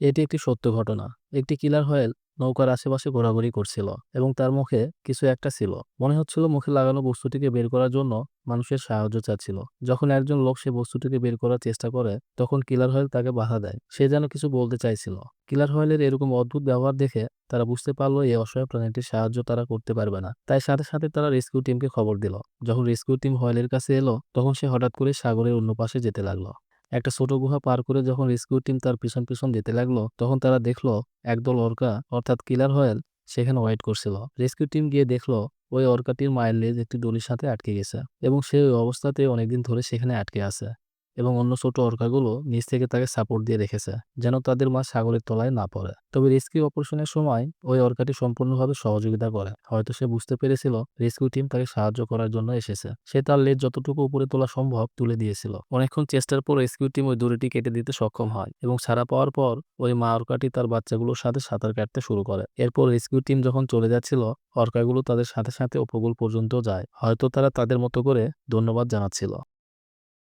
এটি একটি সত্য ঘটনা। একটি কিলার হোয়েল নৌকার আশেপাশে ঘোরাঘুরি করছিল এবং তার মুখে কিছু একটা ছিল। মনে হচ্ছিল মুখে লাগানো বস্তুটিকে বের করার জন্য মানুষের সাহায্য চাচ্ছিল। যখন একজন লোক সে বস্তুটিকে বের করার চেষ্টা করে, তখন কিলার হোয়েল তাকে বাধা দেয়। সে যেন কিছু বলতে চাইছিল। কিলার হোয়েলের এরকম অদ্ভুত ব্যবহার দেখে তারা বুঝতে পারলো এই অসহায় প্রাণীটির সাহায্য তারা করতে পারবে না। তাই সাথে সাথে তারা রেস্কিউ টিমকে খবর দিল। যখন রেস্কিউ টিম হোয়েলের কাছে এলো, তখন সে হঠাৎ করে সাগরের অন্য পাশে যেতে লাগলো। একটা ছোট গুহা পার করে যখন রেস্কিউ টিম তার পিছন পিছন যেতে লাগলো, তখন তারা দেখলো একদল অর্কা অর্থাৎ কিলার হোয়েল সেখানে ওয়েট করছিল। রেস্কিউ টিম গিয়ে দেখলো ওই অর্কাটির মায়ের লেজ একটি দড়ির সাথে আটকে গেছে এবং সে ওই অবস্থাতে অনেকদিন ধরে সেখানে আটকে আছে এবং অন্য ছোট অর্কাগুলো নিচ থেকে তাকে সাপোর্ট দিয়ে রেখেছে যেন তাদের মা সাগরের তলায় না পড়ে। তবে রেস্কিউ অপারেশনের সময় ওই অর্কাটি সম্পূর্ণভাবে সহযোগিতা করে। হয়তো সে বুঝতে পেরেছিল রেস্কিউ টিম তাকে সাহায্য করার জন্য এসেছে। সে তার লেজ যতটুকু উপরে তোলা সম্ভব তুলে দিয়েছিল। অনেকক্ষণ চেষ্টার পর রেস্কিউ টিম ওই দড়িটি কেটে দিতে সক্ষম হয় এবং ছাড়া পাওয়ার পর ওই মা অর্কাটি তার বাচ্চাগুলোর সাথে সাঁতার কাটতে শুরু করে। এরপর রেস্কিউ টিম যখন চলে যাচ্ছিল, অর্কাগুলো তাদের সাথে সাথে উপকূল পর্যন্ত যায়। হয়তো তারা তাদের মতো করে ধন্যবাদ জানাচ্ছিল।